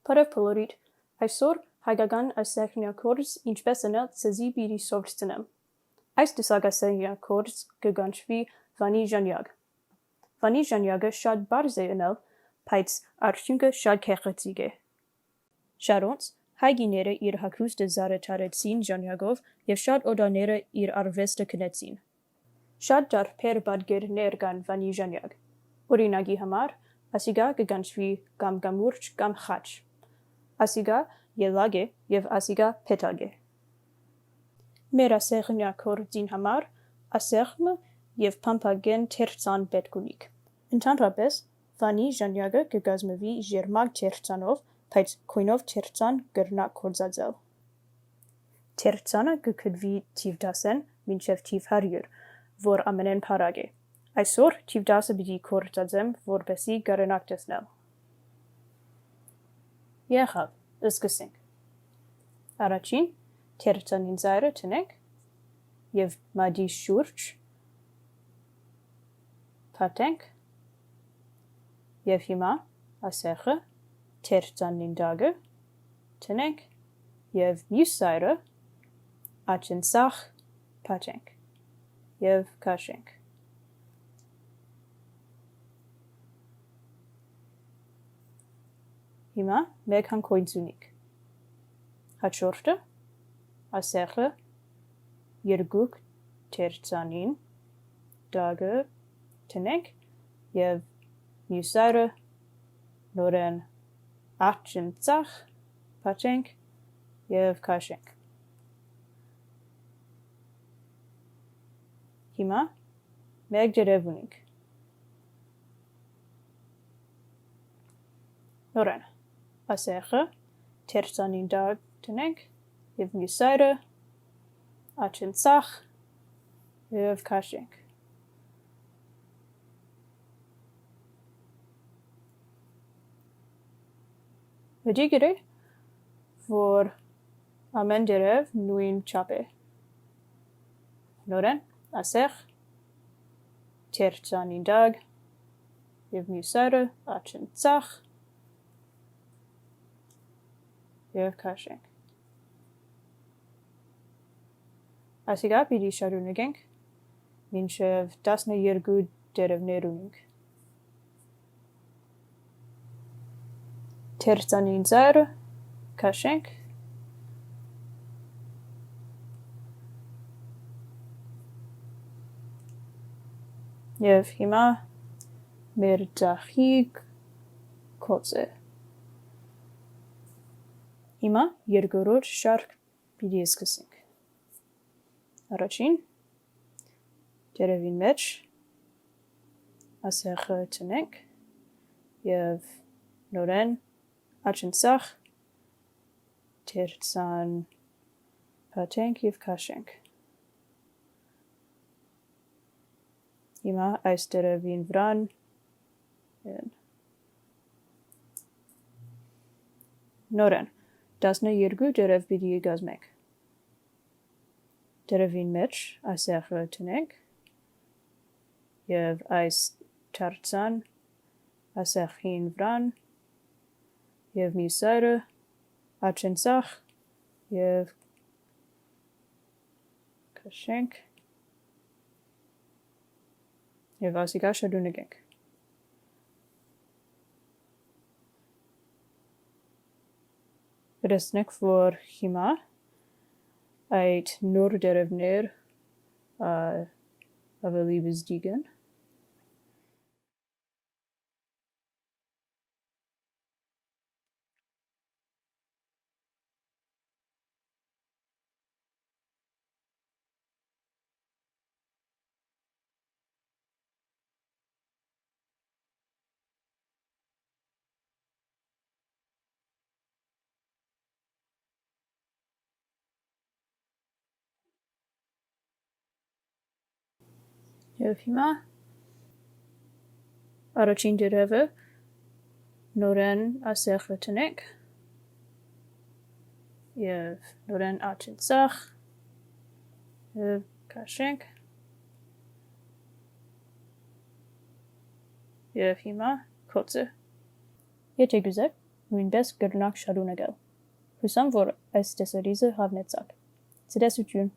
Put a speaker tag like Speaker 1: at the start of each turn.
Speaker 1: Բարև բոլորիդ, այսօր հայկական ասեղնագործ ինչպես անել ցեզի բիրի սովորցնեմ։ Այս դասագասենյակորձ կգանչվի վանի ժանյակ։ Վանի ժանյակը շատ բարձ է անել, բայց արդյունքը շատ գեղեցիկ է։ Շարոնց հայգիները իր հագուստը զարդարեցին ժանյակով և շատ օդաները իր արվեստը քնեցին։ Շատ տարբեր պատկերներ կան վանի ժանյակ։ Օրինակի համար ասիգա կգանչվի կամ կամուրջ կամ խաչ։ Ասիգա ելակ է և ասիգա փեթակ է։ Մեր ասեղնագործին համար ասեղնը և փամփագեն թերծան պետք ունիք։ Ընդհանրապես վանի ժանյակը կկազմվի ջերմակ թերծանով, բայց գույնով թերծան կրնա գործածել։ Թերծանը կգտնվի թիվ 10 մինչև թիվ 100, որ ամենեն փարակ է։ Այսօր թիվ 10-ը պիտի գործածեմ, որպեսզի կարողանաք տեսնել։ Եղավ, սկսենք։ Առաջին թերծանին ծայրը տնենք և մադի շուրջ փաթենք և հիմա ասեղը թերծանին դագը տնենք և մյուս ծայրը աչեն սախ փաթենք և քաշենք։ Հիմա մեկ հանգույց ունիք։ Հաջորդը ասեղը երկուք թերծանին դագը տնենք և մյուս ծայրը նորեն աչեն ծախ փաթենք և քաշենք։ Հիմա մեկ ջրև ունիք։ Նորեն ասեղը թերծանին դագ տնենք և մյուս ծայրը աչեն ծախ և քաշենք։ Վճի գրի, որ ամեն դերև նույն չափ է։ Նորեն ասեղ թերծանին դագ և մյուս ծայրը աչեն ծախ և քաշենք։ Ասիկա պիտի շարունակենք մինչև 12 դերևներ ունենք։ Թերծանին ծայրը քաշենք և հիմա մեր ծախիկ կոց է։ Հիմա երկրորդ շարք պիտի սկսենք։ Առաջին դերևին մեջ ասեղը տնենք և նորեն աչեն ծախ թերծան փաթենք և քաշենք։ Հիմա այս դերևին վրան նորեն 12 դերև պիտի կազմենք։ Դերևին մեջ ասեղը տնենք և այս թերծան ասեղին վրան և մյուս ծայրը աչեն ծախ և քաշենք և ասիկա շարունակենք։ Տեսնենք, որ հիմա այդ նոր դերևներ ավելի բզդիկ են։ Եվ հիմա առաջին դերևը նորեն ասեղը տնենք և նորեն աչեն ծախ և քաշենք և հիմա կոծը։ Եթե գուզեք, նույնպես կրնակ շարունակել։ Հուսամ, որ այս տեսերիզը հավնեցաք։ Ցտեսություն։